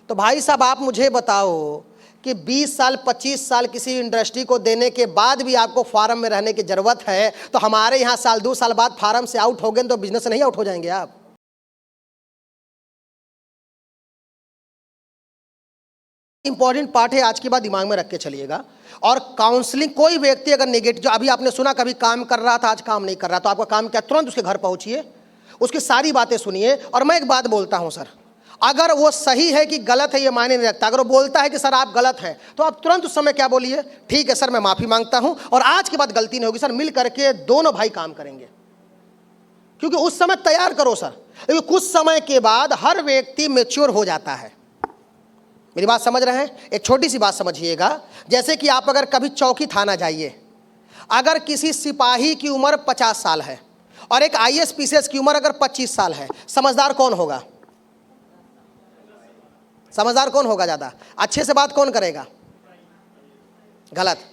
तो भाई साहब आप मुझे बताओ कि 20 साल 25 साल किसी इंडस्ट्री को देने के बाद भी आपको फार्म में रहने की जरूरत है, तो हमारे यहाँ साल 2 साल बाद फार्म से आउट हो गए तो बिजनेस से नहीं आउट हो जाएंगे आप? इंपॉर्टेंट पार्ट है, आज की बात दिमाग में रख के चलिएगा। और काउंसलिंग, कोई व्यक्ति अगर नेगेटिव, जो अभी आपने सुना कभी काम कर रहा था आज काम नहीं कर रहा, तो आपका काम क्या, तुरंत उसके घर पहुंचिए, उसकी सारी बातें सुनिए। और मैं एक बात बोलता हूं सर, अगर वो सही है कि गलत है ये मायने नहीं रखता। अगर वो बोलता है कि सर आप गलत हैं, तो आप तुरंत उस समय क्या बोलिए, ठीक है सर मैं माफी मांगता हूं और आज के बाद गलती नहीं होगी सर, मिल करके दोनों भाई काम करेंगे। क्योंकि उस समय तैयार करो सर, क्योंकि कुछ समय के बाद हर व्यक्ति मैच्योर हो जाता है। मेरी बात समझ रहे हैं? एक छोटी सी बात समझिएगा, जैसे कि आप अगर कभी चौकी थाना जाइए, अगर किसी सिपाही की उम्र 50 साल है और एक IAS PCS की उम्र अगर 25 साल है, समझदार कौन होगा? समझदार कौन होगा? ज्यादा अच्छे से बात कौन करेगा? गलत।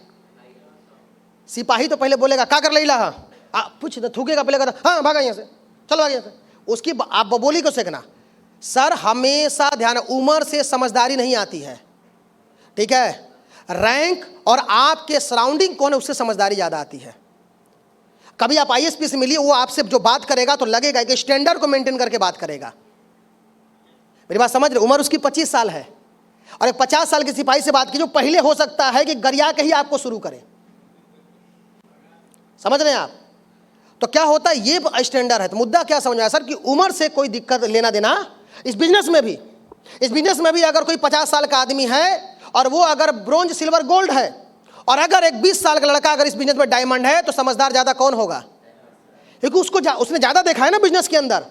सिपाही तो पहले बोलेगा क्या कर लेला, पूछ थूकेगा पहले, कहता हाँ भागा यहाँ से, चलो भाग यहाँ से। उसकी आप बोली को सीखना सर, हमेशा ध्यान, उम्र से समझदारी नहीं आती है, ठीक है? रैंक और आपके सराउंडिंग कौन है उससे समझदारी ज्यादा आती है। कभी आप ISP से मिलिए, वो आपसे जो बात करेगा तो लगेगा कि स्टैंडर्ड को मेंटेन करके बात करेगा। मेरी बात समझ रहे? उम्र उसकी 25 साल है और एक 50 साल के सिपाही से बात की, जो पहले हो सकता है कि गरिया के ही आपको शुरू करे। समझ रहे हैं आप? तो क्या होता है, ये स्टैंडर्ड है। तो मुद्दा क्या समझ में आया सर कि उम्र से कोई दिक्कत लेना देना इस बिजनेस में भी, अगर कोई 50 साल का आदमी है और वो अगर ब्रोंज सिल्वर गोल्ड है, और अगर एक 20 साल का लड़का अगर इस बिजनेस में डायमंड है, तो समझदार ज्यादा कौन होगा? क्योंकि उसने ज्यादा देखा है ना बिजनेस के अंदर।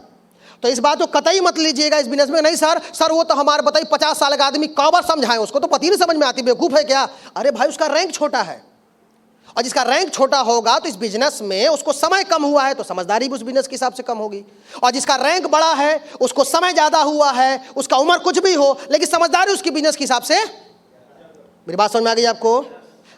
तो इस बात को कतई मत लीजिएगा इस बिजनेस में, नहीं सर वो तो हमारे बताइए 50 साल का आदमी कौन समझाए, उसको तो पति नहीं समझ में आती, बेवकूफ है क्या? अरे भाई उसका रैंक छोटा है, और जिसका रैंक छोटा होगा तो इस बिजनेस में उसको समय कम हुआ है तो समझदारी भी उस बिजनेस के हिसाब से कम होगी। और जिसका रैंक बड़ा है उसको समय ज्यादा हुआ है, उसका उम्र कुछ भी हो लेकिन समझदारी उसकी बिजनेस के हिसाब से। मेरी बात समझ में आ गई आपको?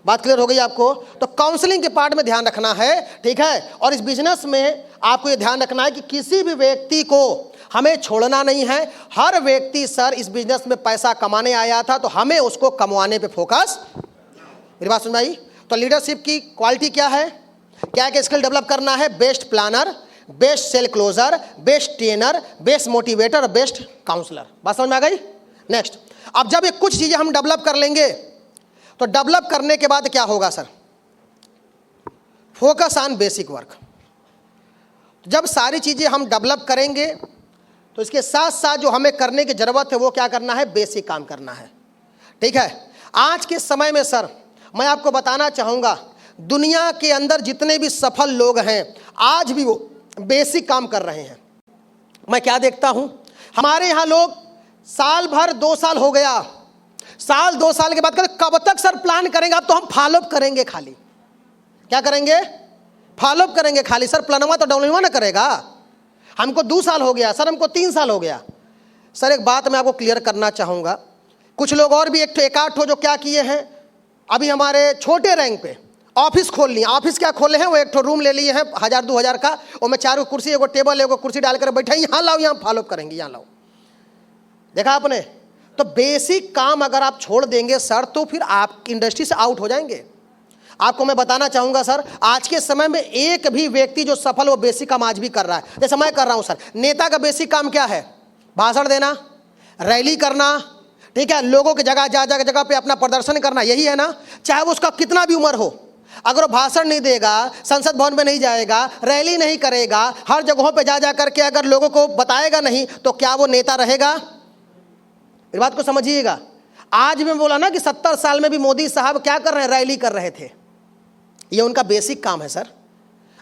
बात क्लियर हो गई आपको? तो काउंसलिंग के पार्ट में ध्यान रखना है, ठीक है? और इस बिजनेस में आपको ये ध्यान रखना है कि किसी भी व्यक्ति को हमें छोड़ना नहीं है। हर व्यक्ति सर इस बिजनेस में पैसा कमाने आया था, तो हमें उसको कमवाने पे फोकस। मेरी बात समझ में आई? तो लीडरशिप की क्वालिटी क्या है, क्या क्या स्किल डेवलप करना है? Best planner, best sale closer, best trainer, best motivator, best counsellor. बात समझ में आ गई? नेक्स्ट, अब जब ये कुछ चीजें हम डेवलप कर लेंगे, तो डेवलप करने के बाद क्या होगा sir? Focus on basic work. जब सारी चीजें हम डेवलप करेंगे तो इसके साथ साथ जो हमें करने की जरूरत है वो क्या करना है? बेसिक काम करना है, ठीक है? आज के समय में सर मैं आपको बताना चाहूंगा, दुनिया के अंदर जितने भी सफल लोग हैं आज भी वो बेसिक काम कर रहे हैं। मैं क्या देखता हूं, हमारे यहां लोग साल भर 2 साल हो गया, साल 2 साल के बाद कहते कब तक सर प्लान करेंगे? अब तो हम फॉलोअप करेंगे, खाली क्या करेंगे? फॉलोअप करेंगे खाली। सर प्लानवा तो डाउनलोड ना करेगा, हमको 2 साल हो गया सर, हमको 3 साल हो गया। सर एक बात मैं आपको क्लियर करना चाहूंगा, कुछ लोग और भी एक आध ठो जो क्या किए हैं, अभी हमारे छोटे रैंक पे ऑफिस खोल लिए। ऑफिस क्या खोले हैं? वो एक ठो रूम ले लिए हैं 1000-2000 का, और में 4 कुर्सी, एगो टेबल, एगो कुर्सी डालकर बैठे, यहाँ लाओ, यहाँ फॉलोअप करेंगे, यहाँ लाओ। देखा आपने? तो बेसिक काम अगर आप छोड़ देंगे सर, तो फिर आप इंडस्ट्री से आउट हो जाएंगे। आपको मैं बताना चाहूंगा सर, आज के समय में एक भी व्यक्ति जो सफल, वो बेसिक काम आज भी कर रहा है। जैसे मैं कर रहा हूं सर। नेता का बेसिक काम क्या है? भाषण देना, रैली करना, ठीक है? लोगों की जगह पे अपना प्रदर्शन करना, यही है ना? चाहे वो उसका कितना भी उम्र हो, अगर वो भाषण नहीं देगा, संसद भवन में नहीं जाएगा, रैली नहीं करेगा, हर जगहों पे जा करके अगर लोगों को बताएगा नहीं, तो क्या वो नेता रहेगा? इस बात को समझिएगा। आज मैं बोला ना कि 70 साल में भी मोदी साहब क्या कर रहे हैं? रैली कर रहे थे। ये उनका बेसिक काम है सर।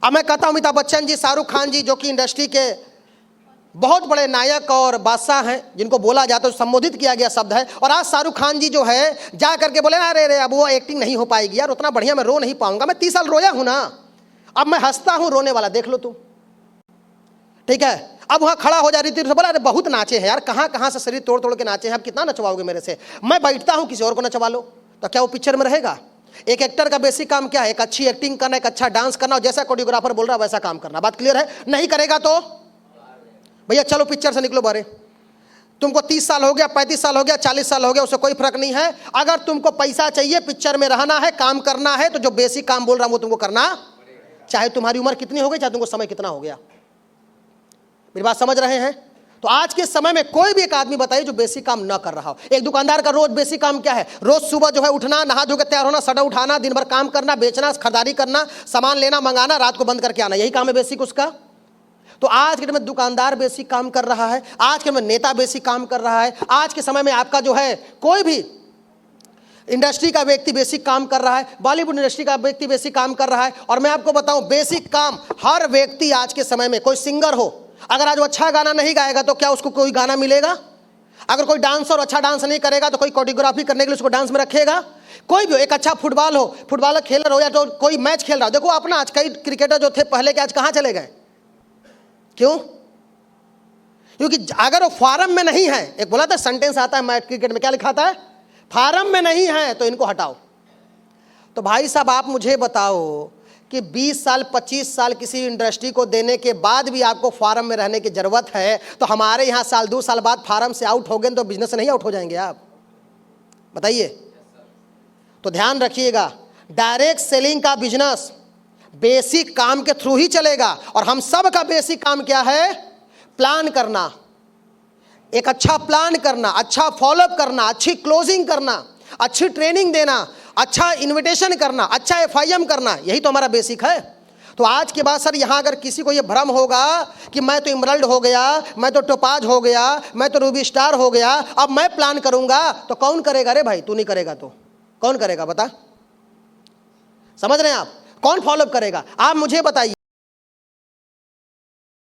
अब मैं कहता हूं अमिताभ बच्चन जी, शाहरुख खान जी, जो कि इंडस्ट्री के बहुत बड़े नायक और बादशाह हैं, जिनको बोला जाता है, संबोधित किया गया शब्द है, और आज शाहरुख खान जी जो है जा करके बोले अरे रे अब वो एक्टिंग नहीं हो पाएगी यार, उतना बढ़िया मैं रो नहीं पाऊंगा, मैं 30 साल रोया हूं ना, अब मैं हंसता हूं, रोने वाला देख लो तुम, ठीक है? अब वहां खड़ा हो जा रही थी, बोला अरे बहुत नाचे हैं यार, कहां कहां से शरीर तोड़ तोड़ के नाचे हैं, अब कितना नचवाओगे मेरे से? मैं बैठता हूं, किसी और को नचवा लो, तो क्या वो पिक्चर में रहेगा? एक एक्टर का बेसिक काम क्या है? एक अच्छी एक्टिंग करना, एक अच्छा डांस करना, और जैसा कोरियोग्राफर बोल रहा है वैसा काम करना। बात क्लियर है? नहीं करेगा तो भैया चलो पिक्चर से निकलो बारे। तुमको 30 साल हो गया, 35 साल हो गया, 40 साल हो गया, उससे कोई फर्क नहीं है। अगर तुमको पैसा चाहिए, पिक्चर में रहना है, काम करना है, तो जो बेसिक काम बोल रहा हूं वो तुमको करना, चाहे तुम्हारी उम्र कितनी हो गई, चाहे तुमको समय कितना हो गया। मेरी बात समझ रहे हैं? तो आज के समय में कोई भी एक आदमी बताइए जो बेसिक काम ना कर रहा हो। एक दुकानदार का रोज बेसिक काम क्या है? रोज सुबह जो है उठना, नहा धो के तैयार होना, सड़ा उठाना, दिन भर काम करना, बेचना, खरीदारी करना, सामान लेना, मंगाना, रात को बंद करके आना, यही काम है बेसिक उसका। तो आज के समय में दुकानदार बेसिक काम कर रहा है, आज के समय नेता बेसिक काम कर रहा है, आज के समय में आपका जो है कोई भी इंडस्ट्री का व्यक्ति बेसिक काम कर रहा है, बॉलीवुड इंडस्ट्री का व्यक्ति बेसिक काम कर रहा है। और मैं आपको बताऊं, बेसिक काम हर व्यक्ति आज के समय में, कोई सिंगर हो, अगर आज वो अच्छा गाना नहीं गाएगा तो क्या उसको कोई गाना मिलेगा? अगर कोई डांसर अच्छा डांस नहीं करेगा तो कोई कोरियोग्राफी करने के लिए उसको डांस में रखेगा? कोई भी, एक अच्छा फुटबॉल हो, फुटबॉलर खेलर हो, या तो कोई मैच खेल रहा हो, देखो अपना आज कई क्रिकेटर जो थे पहले के आज कहाँ चले गए? क्यों? क्योंकि अगर वो फार्म में नहीं है, एक बोला था सेंटेंस आता है मैच क्रिकेट में, क्या लिखा था? फार्म में नहीं है तो इनको हटाओ। तो भाई साहब आप मुझे बताओ कि 20 साल 25 साल किसी इंडस्ट्री को देने के बाद भी आपको फार्म में रहने की जरूरत है, तो हमारे यहाँ साल 2 साल बाद फार्म से आउट हो गए तो बिजनेस से नहीं आउट हो जाएंगे आप? बताइए। तो ध्यान रखिएगा, डायरेक्ट सेलिंग का बिजनेस बेसिक काम के थ्रू ही चलेगा। और हम सब का बेसिक काम क्या है? प्लान करना, एक अच्छा प्लान करना, अच्छा फॉलोअप करना, अच्छी क्लोजिंग करना, अच्छी ट्रेनिंग देना, अच्छा इन्विटेशन करना, अच्छा FIM करना, यही तो हमारा बेसिक है। तो आज के बाद सर यहाँ अगर किसी को ये भ्रम होगा कि मैं तो इमरल्ड हो गया, मैं तो टोपाज हो गया, मैं तो रूबी स्टार हो गया, अब मैं प्लान करूंगा, तो कौन करेगा? रे भाई तू नहीं करेगा तो कौन करेगा? बता, समझ रहे हैं आप? कौन फॉलोअप करेगा? आप मुझे बताइए।